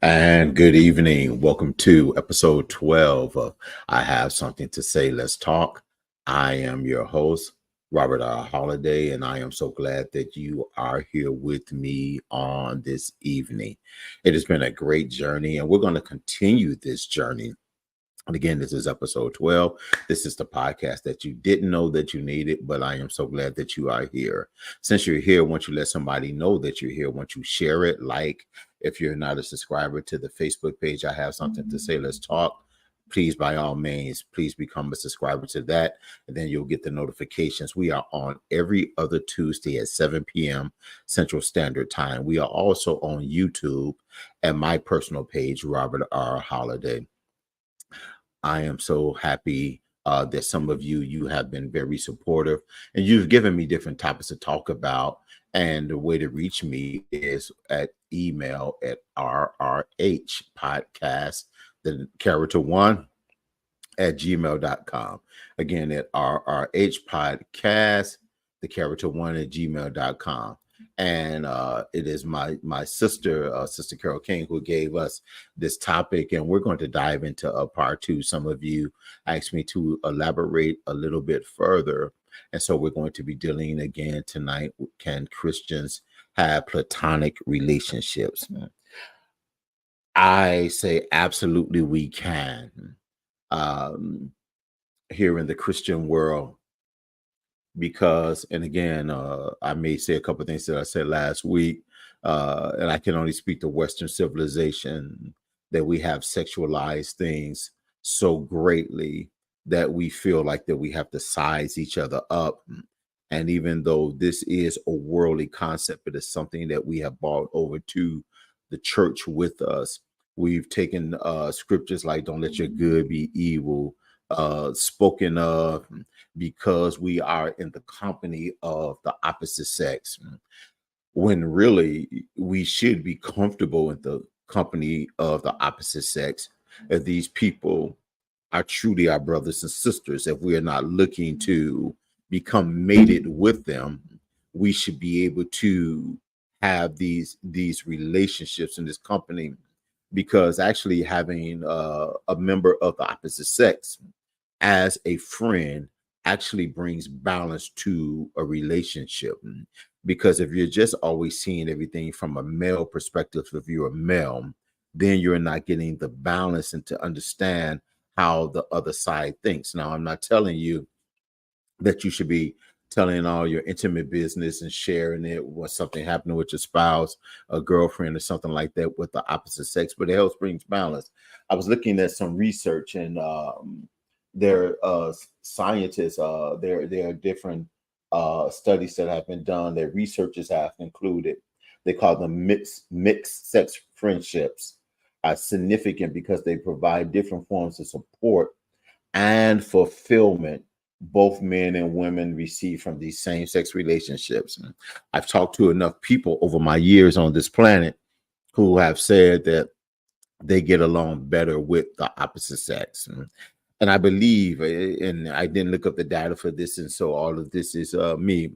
And good evening. Welcome to episode 12 of I Have Something to Say, Let's Talk. I am your host, Robert R. Holiday, and I am so glad that you are here with me on this evening. It has been a great journey, and we're going to continue this journey. And again, this is episode 12. This is the podcast that you didn't know that you needed, but I am so glad that you are here. Since you're here, once you let somebody know that you're here, once you share it, like if you're not a subscriber to the Facebook page, I Have Something to Say, Let's Talk. Please, by all means, please become a subscriber to that, and then you'll get the notifications. We are on every other Tuesday at 7 p.m. Central Standard Time. We are also on YouTube at my personal page, Robert R. Holiday. I am so happy that some of you have been very supportive, and you've given me different topics to talk about. And the way to reach me is at email at rrhpodcast, the character one, at gmail.com. Again, at rrhpodcast, the character one, at gmail.com. And it is my sister, Sister Carol King, who gave us this topic, and we're going to dive into a part two. Some of you asked me to elaborate a little bit further, and so we're going to be dealing again tonight. Can Christians have platonic relationships? I say absolutely we can. Here in the Christian world, because, and again, I may say a couple of things that I said last week, and I can only speak to Western civilization, that we have sexualized things so greatly that we feel like that we have to size each other up. And even though this is a worldly concept, it is something that we have brought over to the church with us. We've taken scriptures like "Don't let your good be evil," spoken of because we are in the company of the opposite sex, when really we should be comfortable in the company of the opposite sex. If these people are truly our brothers and sisters, if we are not looking to become mated with them, we should be able to have these relationships in this company, because actually having a member of the opposite sex as a friend actually brings balance to a relationship. Because if you're just always seeing everything from a male perspective, if you're a male, then you're not getting the balance and to understand how the other side thinks. Now, I'm not telling you that you should be telling all your intimate business and sharing it when something happening with your spouse, a girlfriend, or something like that with the opposite sex, but it helps brings balance. I was looking at some research, and there scientists, there are different studies that have been done that researchers have concluded. They call them mixed sex friendships are significant because they provide different forms of support and fulfillment both men and women receive from these same sex relationships. I've talked to enough people over my years on this planet who have said that they get along better with the opposite sex. And I believe, and I didn't look up the data for this, and so all of this is me,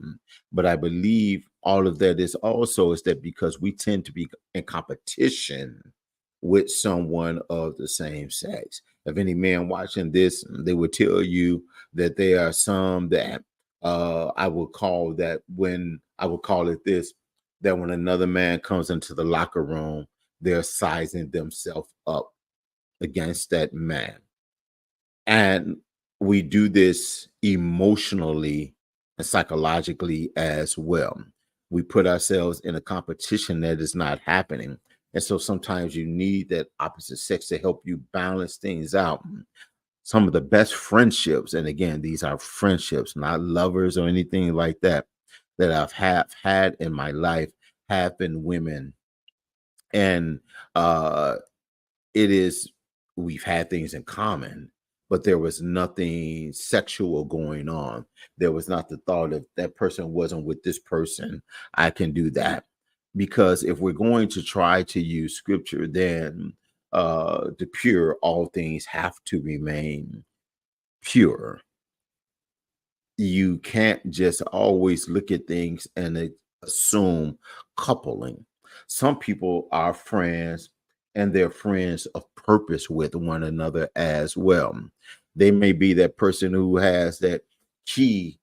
but I believe all of that is also is that because we tend to be in competition with someone of the same sex. If any man watching this, they would tell you that there are some that I would call that when I would call it this, that when another man comes into the locker room, they're sizing themselves up against that man. And we do this emotionally and psychologically as well. We put ourselves in a competition that is not happening. And so sometimes you need that opposite sex to help you balance things out. Some of the best friendships, and again, these are friendships, not lovers or anything like that, that I've had in my life have been women. And it is, we've had things in common, but there was nothing sexual going on. There was not the thought of that person wasn't with this person, I can do that. Because if we're going to try to use scripture, then the pure, all things have to remain pure. You can't just always look at things and assume coupling. Some people are friends and they're friends of purpose with one another as well. They may be that person who has that key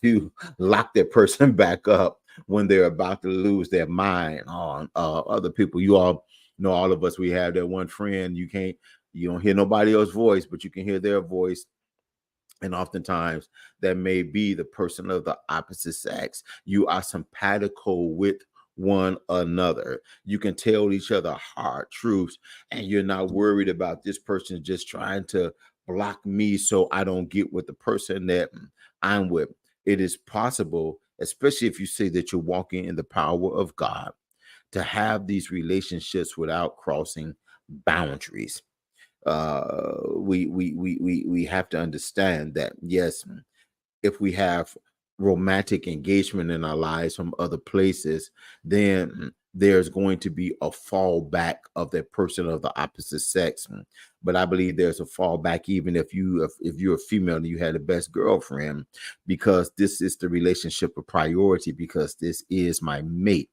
to lock that person back up when they're about to lose their mind on other people. You all know, all of us, we have that one friend you don't hear nobody else's voice, but you can hear their voice. And oftentimes that may be the person of the opposite sex. You are simpatico with one another. You can tell each other hard truths, and you're not worried about this person just trying to block me so I don't get with the person that I'm with. It is possible, especially if you say that you're walking in the power of God, to have these relationships without crossing boundaries. We have to understand that, yes, if we have romantic engagement in our lives from other places, then there's going to be a fallback of that person of the opposite sex. But I believe there's a fallback even if you're a female and you had the best girlfriend, because this is the relationship of priority, because this is my mate.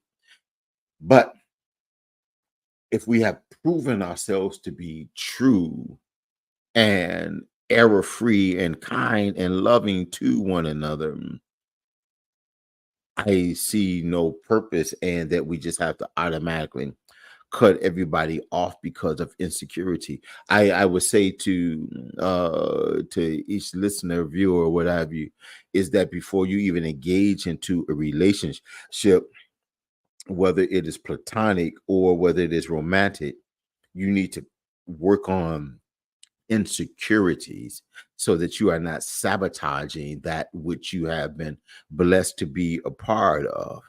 But if we have proven ourselves to be true and error free and kind and loving to one another, I see no purpose, and that we just have to automatically cut everybody off because of insecurity. I would say to each listener, viewer, or what have you, is that before you even engage into a relationship, whether it is platonic or whether it is romantic, you need to work on insecurities so that you are not sabotaging that which you have been blessed to be a part of.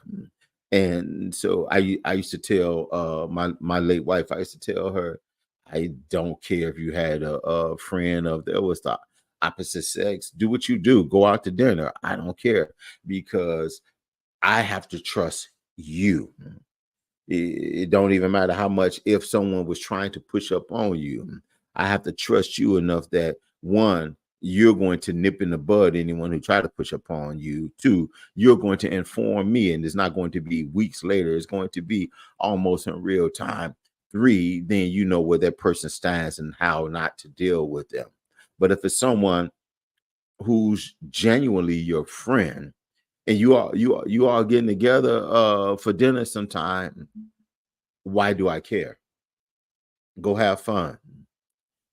And so I used to tell my late wife, I used to tell her, I don't care if you had a friend of there was the opposite sex, do what you do, go out to dinner, I don't care, because I have to trust you. It don't even matter how much, if someone was trying to push up on you, I have to trust you enough that, one, you're going to nip in the bud anyone who try to push upon you. Two, you're going to inform me, and it's not going to be weeks later, it's going to be almost in real time. Three, then you know where that person stands and how not to deal with them. But if it's someone who's genuinely your friend, and you all getting together for dinner sometime, why do I care? Go have fun.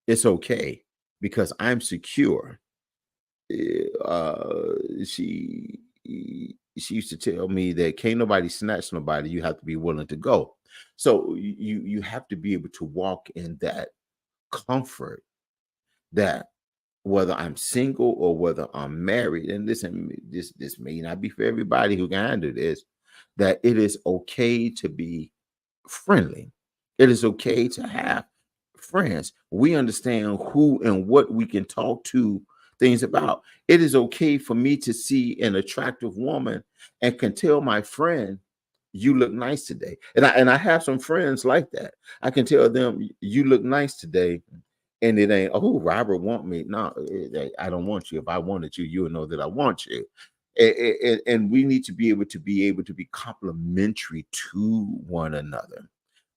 It's okay, because I'm secure. She used to tell me that can't nobody snatch nobody. You have to be willing to go. So you have to be able to walk in that comfort, that whether I'm single or whether I'm married, and listen, this may not be for everybody who can handle this, that it is okay to be friendly. It is okay to have friends. We understand who and what we can talk to things about. It is okay for me to see an attractive woman and can tell my friend, you look nice today. And I have some friends like that. I can tell them, you look nice today. And it ain't, oh, Robert want me. No, I don't want you. If I wanted you, you would know that I want you. And we need to be complimentary to one another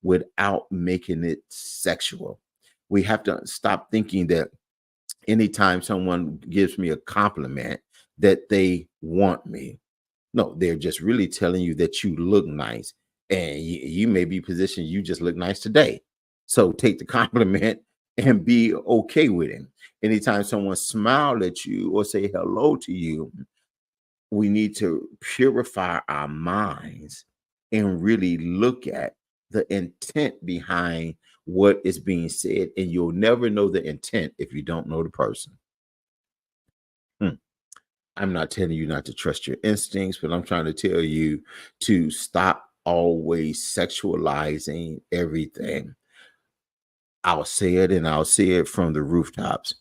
without making it sexual. We have to stop thinking that anytime someone gives me a compliment that they want me. No, they're just really telling you that you look nice, and you may be positioned, you just look nice today. So take the compliment and be okay with it. Anytime someone smile at you or say hello to you, we need to purify our minds and really look at the intent behind what is being said. And you'll never know the intent if you don't know the person. Hmm. I'm not telling you not to trust your instincts, but I'm trying to tell you to stop always sexualizing everything. I'll say it, and I'll say it from the rooftops.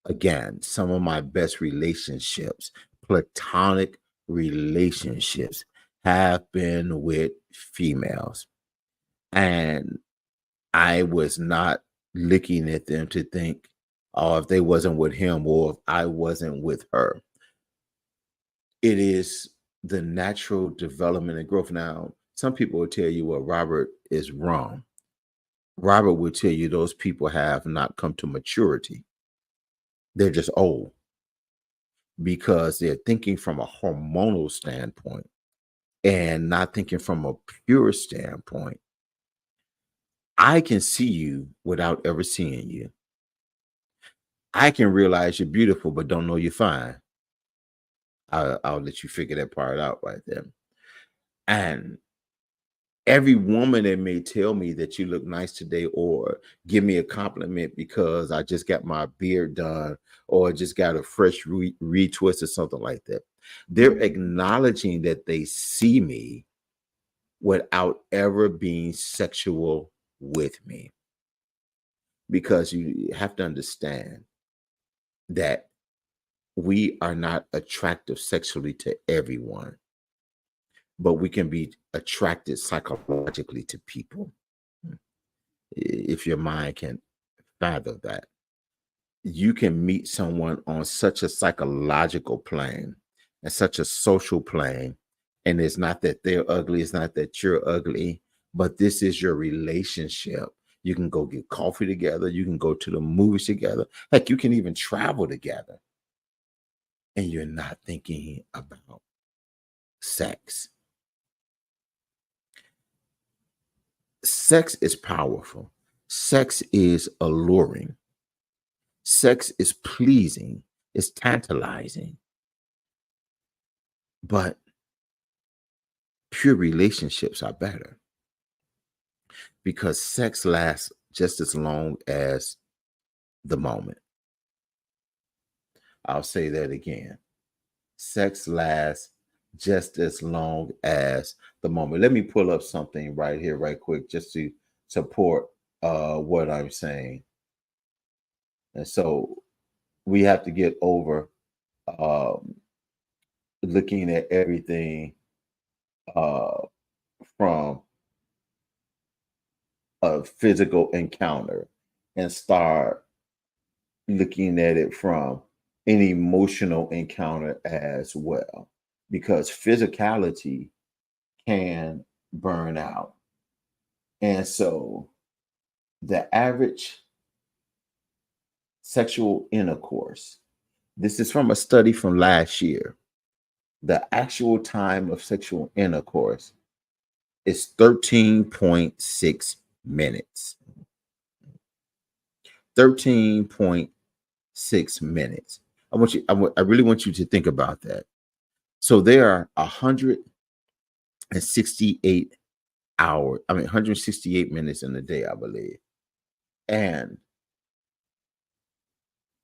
Again, some of my best relationships, platonic relationships, have been with females. And I was not looking at them to think, oh, if they wasn't with him or if I wasn't with her. It is the natural development and growth. Now, some people will tell you, well, Robert is wrong. Robert will tell you those people have not come to maturity. They're just old because they're thinking from a hormonal standpoint and not thinking from a pure standpoint. I can see you without ever seeing you. I can realize you're beautiful, but don't know you're fine. I'll let you figure that part out right there. And every woman that may tell me that you look nice today or give me a compliment because I just got my beard done or just got a fresh retwist or something like that, they're acknowledging that they see me without ever being sexual with me. Because you have to understand that we are not attractive sexually to everyone, but we can be attracted psychologically to people. If your mind can fathom that, you can meet someone on such a psychological plane and such a social plane. And it's not that they're ugly, it's not that you're ugly, but this is your relationship. You can go get coffee together, you can go to the movies together. Heck, you can even travel together. And you're not thinking about sex. Sex is powerful. Sex is alluring. Sex is pleasing. It's tantalizing. But pure relationships are better because sex lasts just as long as the moment. I'll say that again. Sex lasts just as long as the moment. Let me pull up something right here, right quick, just to support what I'm saying. And so we have to get over um, looking at everything uh, from a physical encounter and start looking at it from an emotional encounter as well, because physicality can burn out. And so the average sexual intercourse, this is from a study from last year, the actual time of sexual intercourse is 13.6 minutes. 13.6 minutes. I really want you to think about that. So there are 168 hours, 168 minutes in a day, I believe. And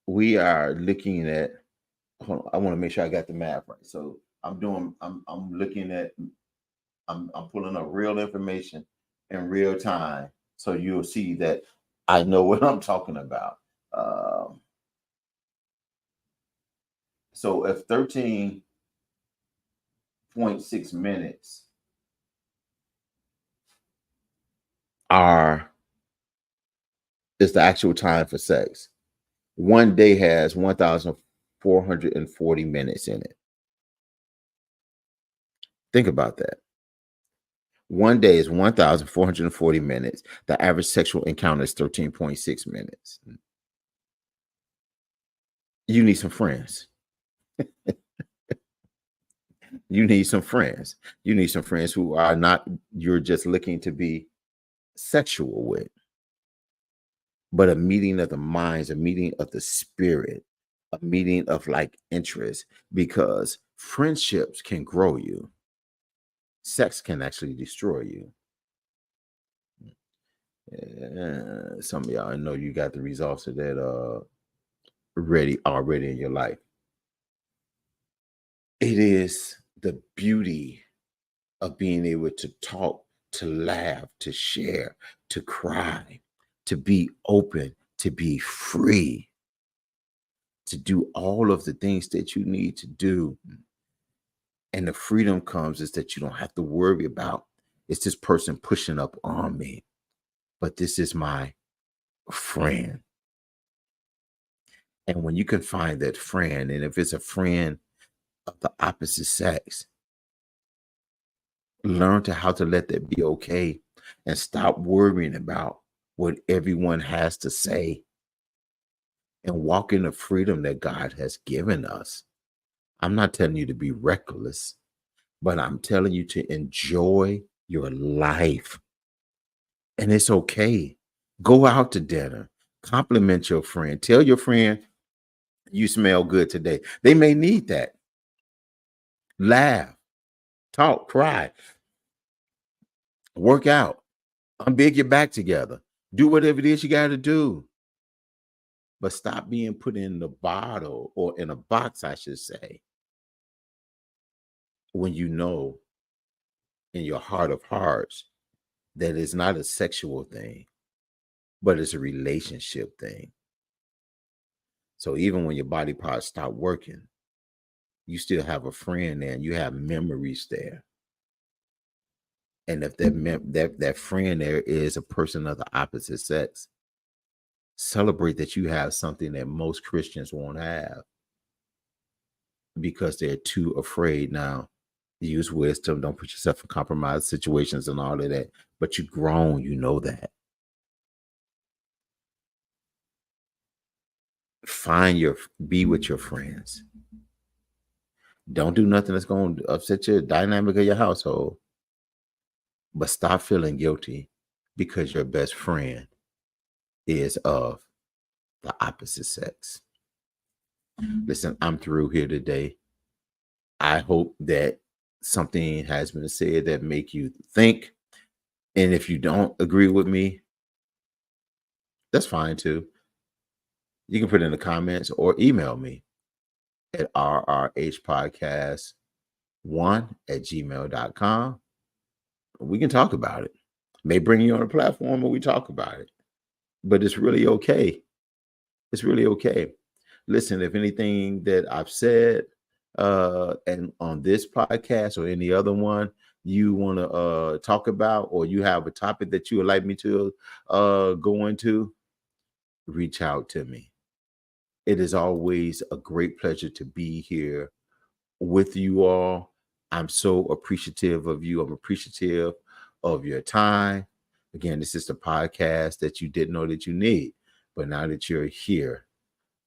we are looking at, hold on, I want to make sure I got the math right. So I'm looking at, I'm pulling up real information in real time. So you'll see that I know what I'm talking about. So if 13.6 minutes is the actual time for sex, one day has 1,440 minutes in it. Think about that. One day is 1,440 minutes. The average sexual encounter is 13.6 minutes. You need some friends. You need some friends. You need some friends who are not, you're just looking to be sexual with, but a meeting of the minds, a meeting of the spirit, a meeting of like interest, because friendships can grow you. Sex can actually destroy you. Some of y'all, I know you got the results of that already in your life. It is the beauty of being able to talk, to laugh, to share, to cry, to be open, to be free, to do all of the things that you need to do. And the freedom comes is that you don't have to worry about, it's this person pushing up on me, but this is my friend. And when you can find that friend, and if it's a friend of the opposite sex, learn how to let that be okay and stop worrying about what everyone has to say and walk in the freedom that God has given us. I'm not telling you to be reckless, but I'm telling you to enjoy your life. And it's okay. Go out to dinner, compliment your friend, tell your friend you smell good today. They may need that. Laugh, talk, cry, work out, unbig your back together, do whatever it is you got to do. But stop being put in the bottle or in a box, I should say, when you know in your heart of hearts that it's not a sexual thing, but it's a relationship thing. So even when your body parts stop working, you still have a friend there and you have memories there. And if that friend there is a person of the opposite sex, celebrate that you have something that most Christians won't have because they're too afraid now. Use wisdom, don't put yourself in compromised situations and all of that. But you've grown, you know that. Be with your friends. Don't do nothing that's going to upset your dynamic of your household. But stop feeling guilty because your best friend is of the opposite sex. Listen, I'm through here today. I hope that something has been said that make you think. And if you don't agree with me, that's fine too. You can put it in the comments or email me at rrhpodcast1@gmail.com. We can talk about it. May bring you on a platform where we talk about it. But it's really okay. It's really okay. Listen, if anything that I've said and on this podcast or any other one you want to talk about, or you have a topic that you would like me to go into, reach out to me. It is always a great pleasure to be here with you all. I'm so appreciative of you. I'm appreciative of your time. Again, this is the podcast that you didn't know that you need, but now that you're here,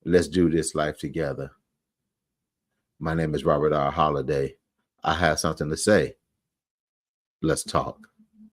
let's do this life together. My name is Robert R. Holiday. I have something to say. Let's talk.